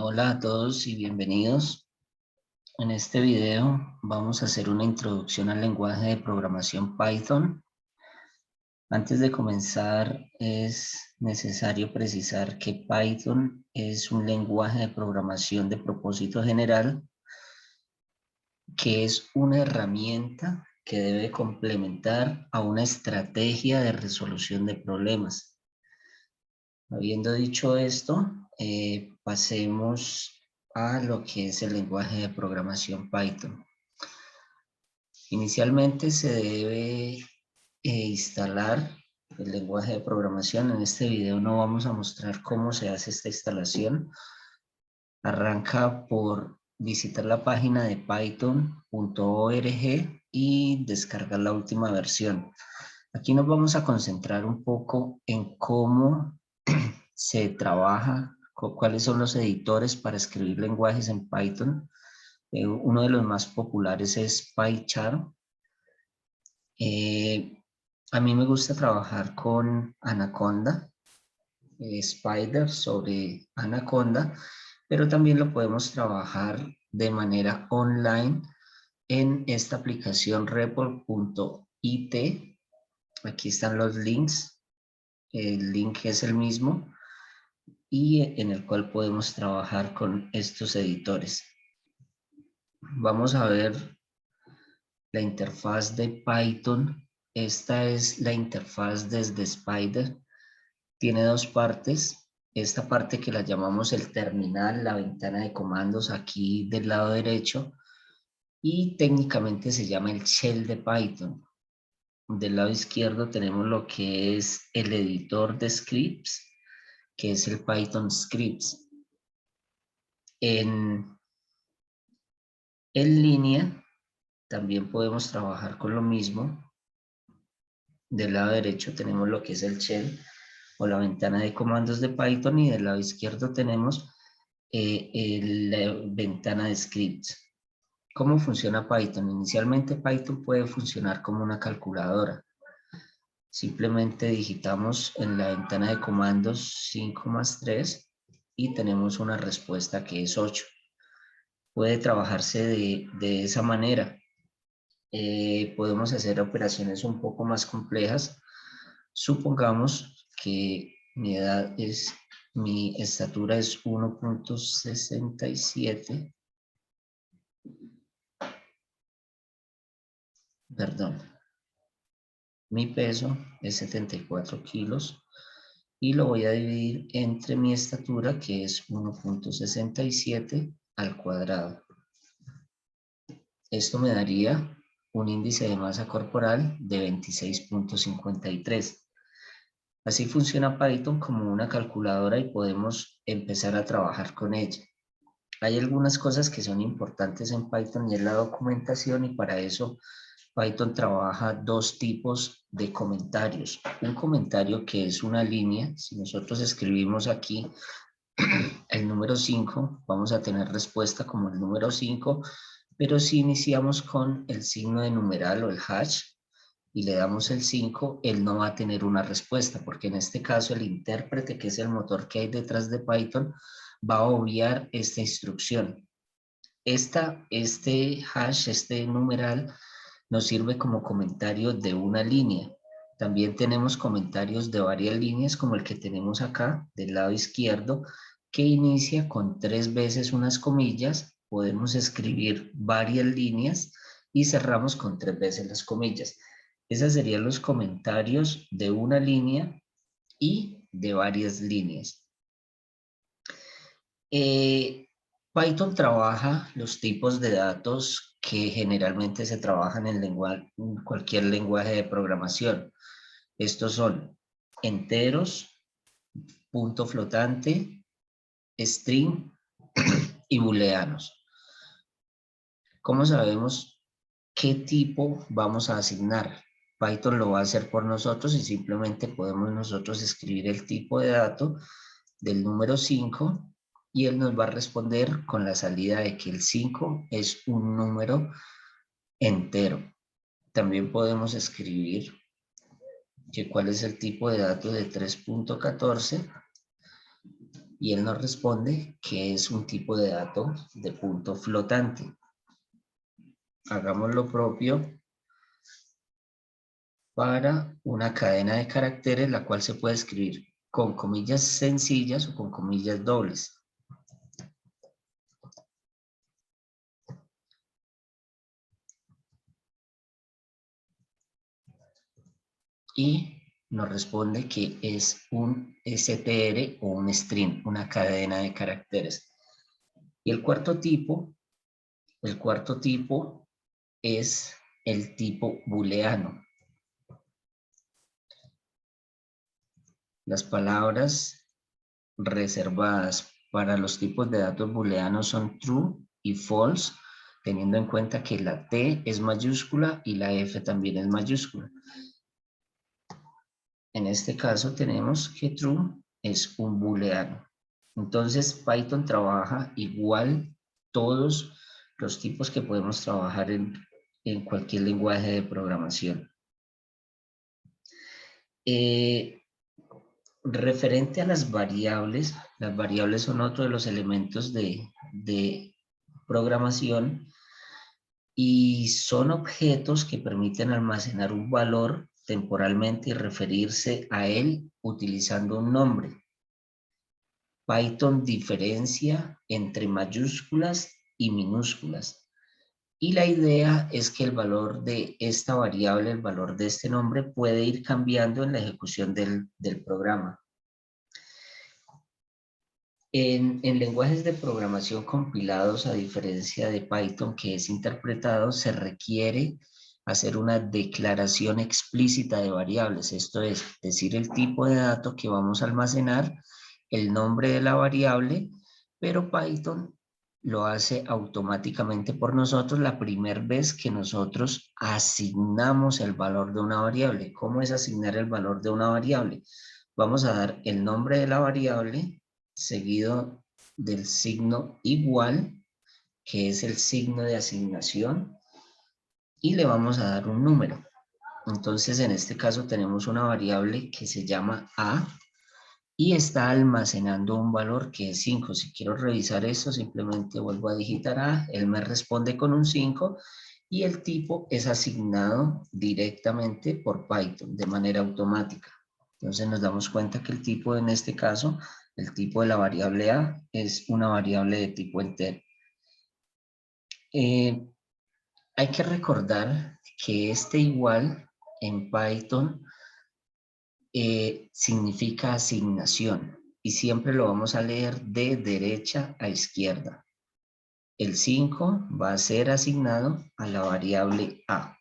Hola a todos y bienvenidos. En este video vamos a hacer una introducción al lenguaje de programación Python. Antes de comenzar es necesario precisar que Python es un lenguaje de programación de propósito general que es una herramienta que debe complementar a una estrategia de resolución de problemas. Habiendo dicho esto, pasemos a lo que es el lenguaje de programación Python. Inicialmente se debe instalar el lenguaje de programación. En este video no vamos a mostrar cómo se hace esta instalación. Arranca por visitar la página de python.org y descargar la última versión. Aquí nos vamos a concentrar un poco en cómo se trabaja, cuáles son los editores para escribir lenguajes en Python. Uno de los más populares es PyCharm. A mí me gusta trabajar con Anaconda, Spider sobre Anaconda, pero también lo podemos trabajar de manera online en esta aplicación report.it. Aquí están los links. El link es el mismo y en el cual podemos trabajar con estos editores. Vamos a ver la interfaz de Python. Esta es la interfaz desde Spider. Tiene dos partes. Esta parte que la llamamos el terminal, la ventana de comandos aquí del lado derecho, y técnicamente se llama el shell de Python. Del lado izquierdo tenemos lo que es el editor de scripts, que es el Python Scripts. En línea también podemos trabajar con lo mismo. Del lado derecho tenemos lo que es el shell o la ventana de comandos de Python y del lado izquierdo tenemos la ventana de scripts. ¿Cómo funciona Python? Inicialmente Python puede funcionar como una calculadora. Simplemente digitamos en la ventana de comandos 5 más 3 y tenemos una respuesta que es 8. Puede trabajarse de esa manera. Podemos hacer operaciones un poco más complejas. Supongamos que mi estatura es 1.67, perdón, mi peso es 74 kilos y lo voy a dividir entre mi estatura, que es 1.67 al cuadrado. Esto me daría un índice de masa corporal de 26.53. Así funciona Python como una calculadora y podemos empezar a trabajar con ella. Hay algunas cosas que son importantes en Python y es la documentación, y para eso Python trabaja dos tipos de comentarios. Un comentario que es una línea. Si nosotros escribimos aquí el número 5, vamos a tener respuesta como el número 5, pero si iniciamos con el signo de numeral o el hash y le damos el 5, él no va a tener una respuesta, porque en este caso el intérprete, que es el motor que hay detrás de Python, va a obviar esta instrucción. Este hash, este numeral, nos sirve como comentario de una línea. También tenemos comentarios de varias líneas, como el que tenemos acá del lado izquierdo, que inicia con 3 veces unas comillas. Podemos escribir varias líneas y cerramos con 3 veces las comillas. Esos serían los comentarios de una línea y de varias líneas. Python trabaja los tipos de datos que generalmente se trabajan en cualquier lenguaje de programación. Estos son enteros, punto flotante, string y booleanos. ¿Cómo sabemos qué tipo vamos a asignar? Python lo va a hacer por nosotros y simplemente podemos nosotros escribir el tipo de dato del número 5 y él nos va a responder con la salida de que el 5 es un número entero. También podemos escribir que cuál es el tipo de datos de 3.14 y él nos responde que es un tipo de dato de punto flotante. Hagamos lo propio para una cadena de caracteres, la cual se puede escribir con comillas sencillas o con comillas dobles. Y nos responde que es un str o un string, una cadena de caracteres. Y el cuarto tipo es el tipo booleano. Las palabras reservadas para los tipos de datos booleanos son true y false, teniendo en cuenta que la T es mayúscula y la F también es mayúscula. En este caso tenemos que true es un booleano. Entonces Python trabaja igual todos los tipos que podemos trabajar en cualquier lenguaje de programación. Referente a las variables son otro de los elementos de programación y son objetos que permiten almacenar un valor temporalmente y referirse a él utilizando un nombre. Python diferencia entre mayúsculas y minúsculas. Y la idea es que el valor de esta variable, el valor de este nombre, puede ir cambiando en la ejecución del programa. En lenguajes de programación compilados, a diferencia de Python, que es interpretado, se requiere hacer una declaración explícita de variables. Esto es decir el tipo de dato que vamos a almacenar, el nombre de la variable, pero Python lo hace automáticamente por nosotros la primera vez que nosotros asignamos el valor de una variable. ¿Cómo es asignar el valor de una variable? Vamos a dar el nombre de la variable seguido del signo igual, que es el signo de asignación, y le vamos a dar un número. Entonces, en este caso tenemos una variable que se llama A y está almacenando un valor que es 5. Si quiero revisar esto, simplemente vuelvo a digitar A, él me responde con un 5 y el tipo es asignado directamente por Python de manera automática. Entonces nos damos cuenta que el tipo en este caso, el tipo de la variable A es una variable de tipo entero. Hay que recordar que este igual en Python significa asignación y siempre lo vamos a leer de derecha a izquierda. El 5 va a ser asignado a la variable A.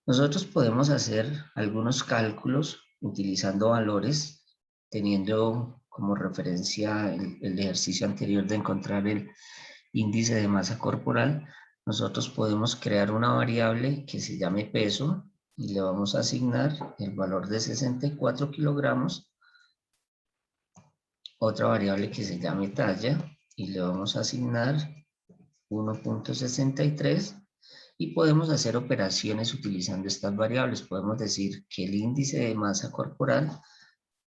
Nosotros podemos hacer algunos cálculos utilizando valores, teniendo como referencia el ejercicio anterior de encontrar el índice de masa corporal. Nosotros podemos crear una variable que se llame peso y le vamos a asignar el valor de 64 kilogramos, otra variable que se llame talla y le vamos a asignar 1.63 y podemos hacer operaciones utilizando estas variables. Podemos decir que el índice de masa corporal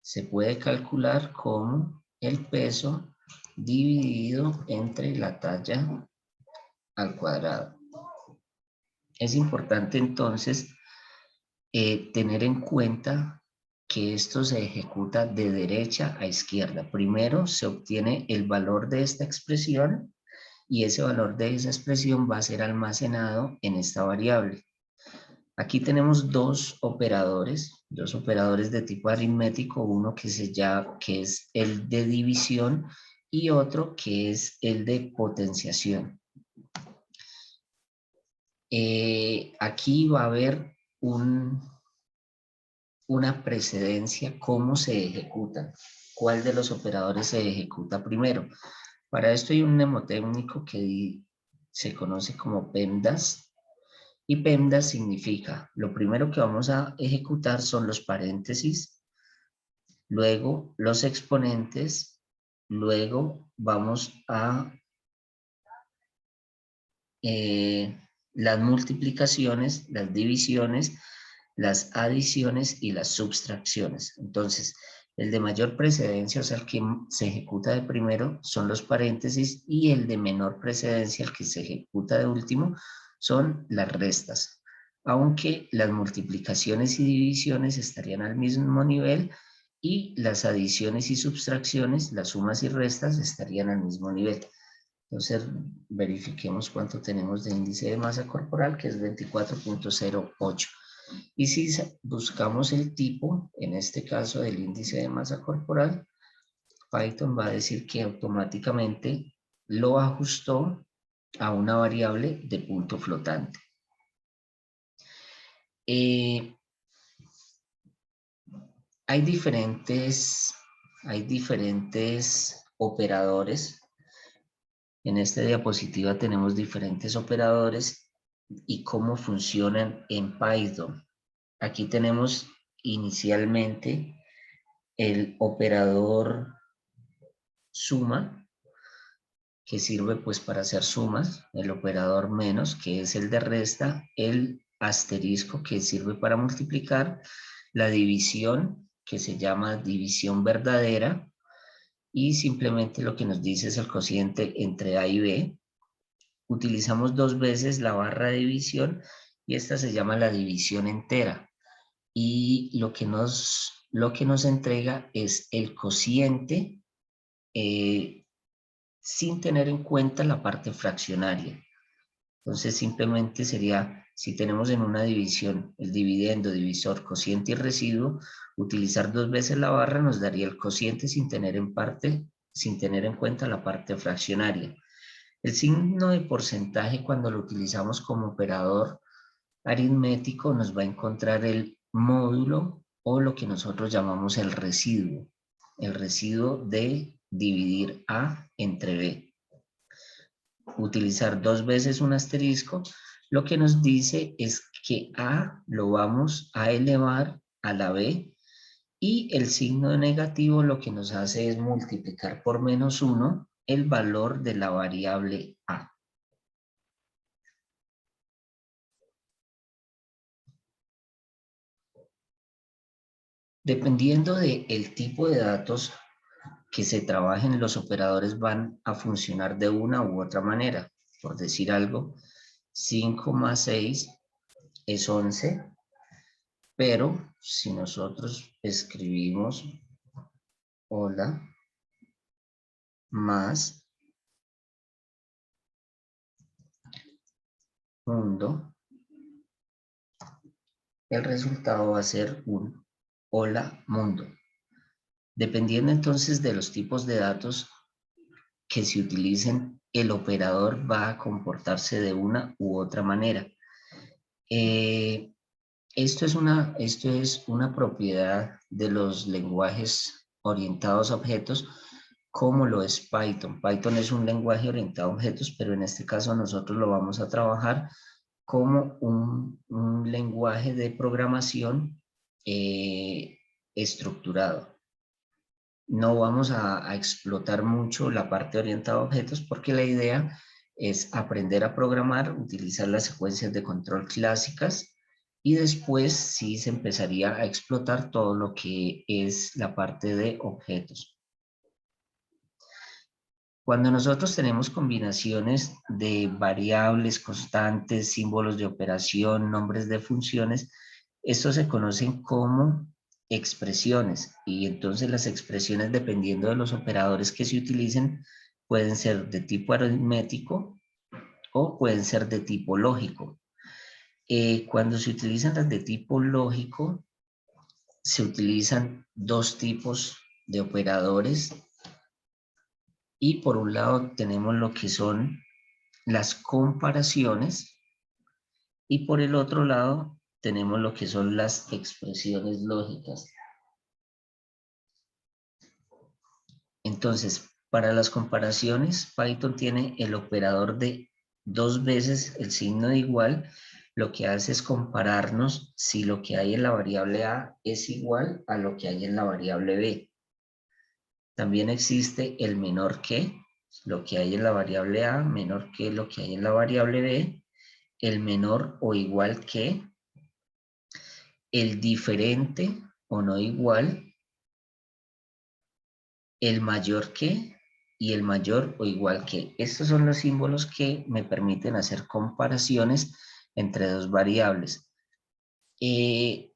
se puede calcular como el peso dividido entre la talla al cuadrado. Es importante entonces tener en cuenta que esto se ejecuta de derecha a izquierda. Primero se obtiene el valor de esta expresión y ese valor de esa expresión va a ser almacenado en esta variable. Aquí tenemos dos operadores de tipo aritmético, uno que es el de división y otro que es el de potenciación. Aquí va a haber una precedencia, cómo se ejecuta, cuál de los operadores se ejecuta primero. Para esto hay un mnemotécnico que se conoce como PEMDAS, y PEMDAS significa, lo primero que vamos a ejecutar son los paréntesis, luego los exponentes, luego vamos a las multiplicaciones, las divisiones, las adiciones y las subtracciones. Entonces, El de mayor precedencia, o sea, el que se ejecuta de primero, son los paréntesis, y el de menor precedencia, el que se ejecuta de último, son las restas. Aunque las multiplicaciones y divisiones estarían al mismo nivel y las adiciones y subtracciones, las sumas y restas, estarían al mismo nivel. Entonces, verifiquemos cuánto tenemos de índice de masa corporal, que es 24.08. Y si buscamos el tipo, en este caso del índice de masa corporal, Python va a decir que automáticamente lo ajustó a una variable de punto flotante. Hay diferentes operadores. En esta diapositiva tenemos diferentes operadores y cómo funcionan en Python. Aquí tenemos inicialmente el operador suma, que sirve pues para hacer sumas, el operador menos, que es el de resta, el asterisco, que sirve para multiplicar, la división, que se llama división verdadera, y simplemente lo que nos dice es el cociente entre A y B. Utilizamos dos veces la barra de división y esta se llama la división entera. Y lo que nos entrega es el cociente sin tener en cuenta la parte fraccionaria. Entonces simplemente sería, si tenemos en una división el dividendo, divisor, cociente y residuo, utilizar dos veces la barra nos daría el cociente sin tener en cuenta la parte fraccionaria. El signo de porcentaje, cuando lo utilizamos como operador aritmético, nos va a encontrar el módulo o lo que nosotros llamamos el residuo de dividir A entre B. Utilizar dos veces un asterisco, lo que nos dice es que A lo vamos a elevar a la B, y el signo de negativo lo que nos hace es multiplicar por -1 el valor de la variable A. Dependiendo del tipo de datos que se trabajen, los operadores van a funcionar de una u otra manera. Por decir algo, 5 más 6 es 11, pero si nosotros escribimos hola más mundo, el resultado va a ser un hola mundo. Dependiendo entonces de los tipos de datos que se utilicen, el operador va a comportarse de una u otra manera. Esto es una propiedad de los lenguajes orientados a objetos, como lo es Python. Python es un lenguaje orientado a objetos, pero en este caso nosotros lo vamos a trabajar como un lenguaje de programación estructurado. No vamos a explotar mucho la parte orientada a objetos, porque la idea es aprender a programar, utilizar las secuencias de control clásicas, y después sí se empezaría a explotar todo lo que es la parte de objetos. Cuando nosotros tenemos combinaciones de variables, constantes, símbolos de operación, nombres de funciones, estos se conocen como expresiones, y entonces las expresiones, dependiendo de los operadores que se utilicen, pueden ser de tipo aritmético o pueden ser de tipo lógico. Cuando se utilizan las de tipo lógico, se utilizan dos tipos de operadores, y por un lado tenemos lo que son las comparaciones, y por el otro lado tenemos lo que son las expresiones lógicas. Entonces, para las comparaciones, Python tiene el operador de dos veces el signo de igual. Lo que hace es compararnos si lo que hay en la variable A es igual a lo que hay en la variable B. También existe el menor que, lo que hay en la variable A menor que lo que hay en la variable B, el menor o igual que, el diferente o no igual, el mayor que y el mayor o igual que. Estos son los símbolos que me permiten hacer comparaciones entre dos variables.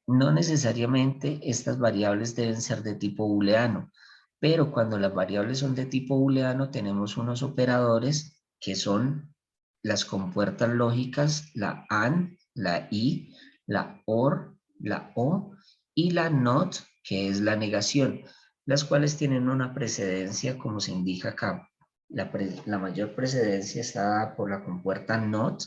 No necesariamente estas variables deben ser de tipo booleano, pero cuando las variables son de tipo booleano tenemos unos operadores que son las compuertas lógicas, la AND, la I, la OR, la O y la NOT, que es la negación, las cuales tienen una precedencia como se indica acá. La mayor precedencia está dada por la compuerta NOT,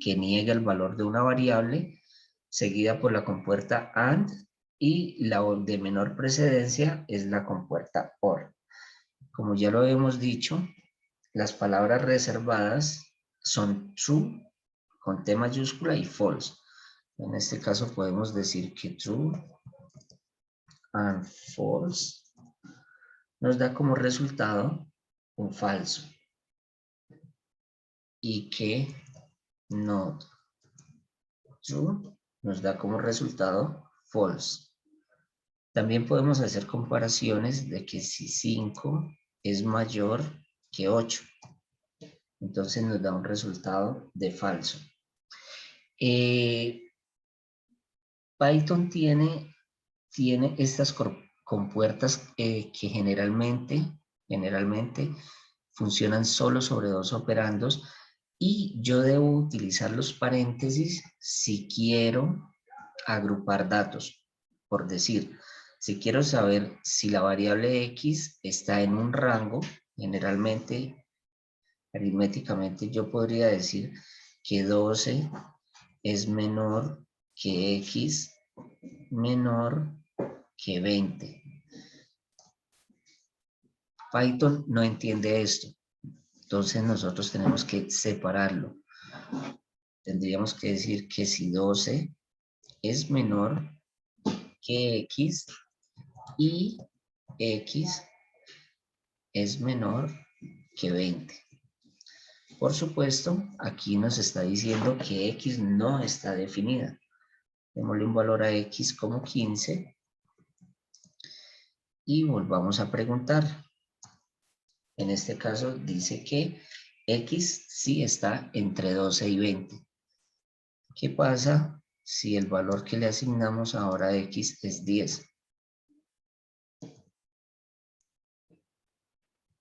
que niega el valor de una variable, seguida por la compuerta AND, y la de menor precedencia es la compuerta OR. Como ya lo hemos dicho, las palabras reservadas son true con T mayúscula y false. En este caso podemos decir que true and false nos da como resultado un falso y que not true nos da como resultado false. También podemos hacer comparaciones de que si 5 es mayor que 8, entonces nos da un resultado de falso. Python tiene estas compuertas que generalmente funcionan solo sobre dos operandos, y yo debo utilizar los paréntesis si quiero agrupar datos. Por decir, si quiero saber si la variable x está en un rango, generalmente, aritméticamente, yo podría decir que 12 es menor que x menor que 20. Python no entiende esto, entonces nosotros tenemos que separarlo. Tendríamos que decir que si 12 es menor que x y x es menor que 20. Por supuesto, aquí nos está diciendo que x no está definida. Démosle un valor a x como 15 y volvamos a preguntar. En este caso dice que x sí está entre 12 y 20. ¿Qué pasa si el valor que le asignamos ahora a x es 10?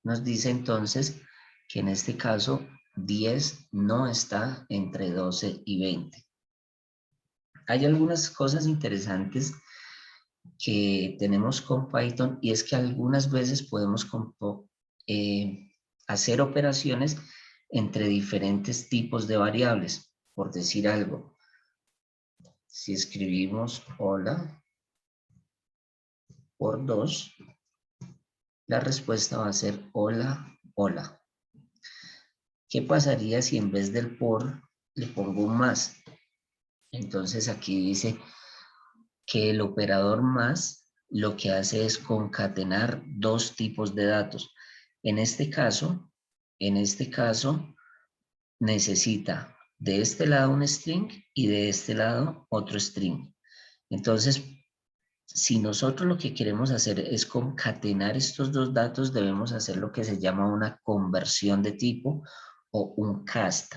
Nos dice entonces que en este caso 10 no está entre 12 y 20. Hay algunas cosas interesantes que tenemos con Python, y es que algunas veces podemos hacer operaciones entre diferentes tipos de variables. Por decir algo, si escribimos hola por 2, la respuesta va a ser hola, hola. ¿Qué pasaría si en vez del por le pongo un más? Entonces aquí dice que el operador más lo que hace es concatenar dos tipos de datos. En este caso necesita de este lado un string y de este lado otro string. Entonces, si nosotros lo que queremos hacer es concatenar estos dos datos, debemos hacer lo que se llama una conversión de tipo o un cast.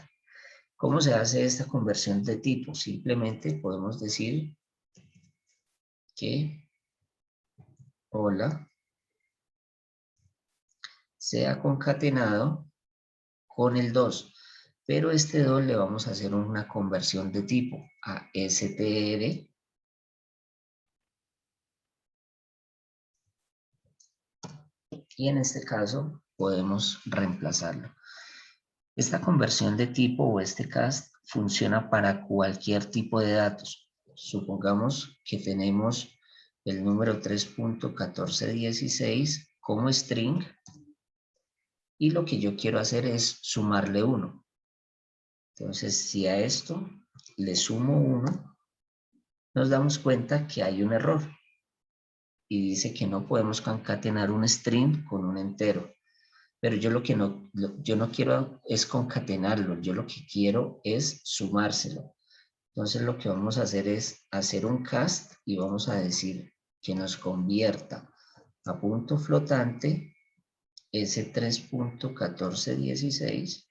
¿Cómo se hace esta conversión de tipo? Simplemente podemos decir que hola sea concatenado con el 2, pero este 2 le vamos a hacer una conversión de tipo a str, y en este caso podemos reemplazarlo. Esta conversión de tipo o este cast funciona para cualquier tipo de datos. Supongamos que tenemos el número 3.1416 como string y lo que yo quiero hacer es sumarle 1. Entonces, si a esto le sumo 1, nos damos cuenta que hay un error y dice que no podemos concatenar un string con un entero. Pero yo yo no quiero es concatenarlo, yo lo que quiero es sumárselo. Entonces lo que vamos a hacer es hacer un cast y vamos a decir que nos convierta a punto flotante ese 3.1416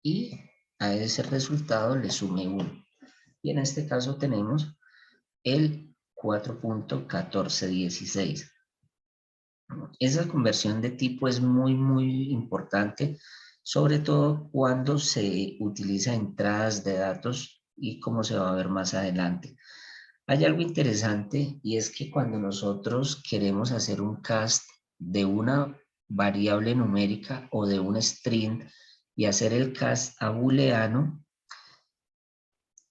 y a ese resultado le sume 1. Y en este caso tenemos el 4.1416. Esa conversión de tipo es muy importante, sobre todo cuando se utiliza entradas de datos y como se va a ver más adelante. Hay algo interesante y es que cuando nosotros queremos hacer un cast de una variable numérica o de un string y hacer el cast a booleano,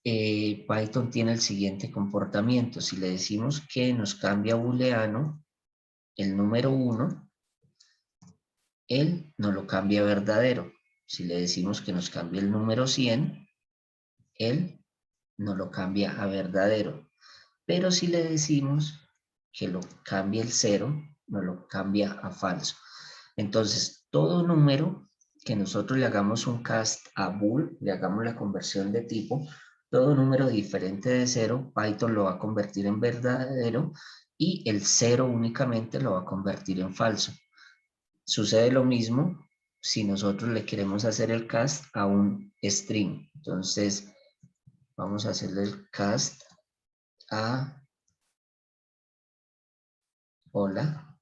Python tiene el siguiente comportamiento. Si le decimos que nos cambia a booleano el número 1, él nos lo cambia a verdadero. Si le decimos que nos cambie el número 100, él nos lo cambia a verdadero. Pero si le decimos que lo cambie el 0, nos lo cambia a falso. Entonces, todo número que nosotros le hagamos un cast a bool, le hagamos la conversión de tipo, todo número diferente de 0, Python lo va a convertir en verdadero y el 0 únicamente lo va a convertir en falso. Sucede lo mismo si nosotros le queremos hacer el cast a un string. Entonces, vamos a hacerle el cast a hola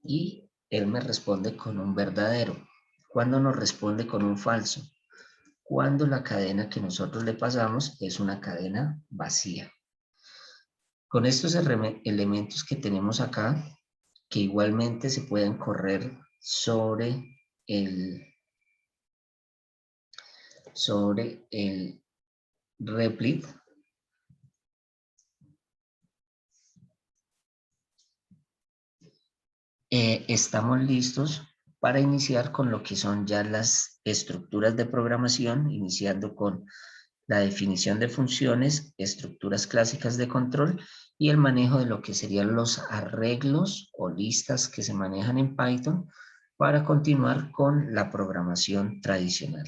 y él me responde con un verdadero. ¿Cuándo nos responde con un falso? Cuando la cadena que nosotros le pasamos es una cadena vacía. Con estos elementos que tenemos acá, que igualmente se pueden correr sobre el replit, estamos listos para iniciar con lo que son ya las estructuras de programación, iniciando con la definición de funciones, estructuras clásicas de control y el manejo de lo que serían los arreglos o listas que se manejan en Python para continuar con la programación tradicional.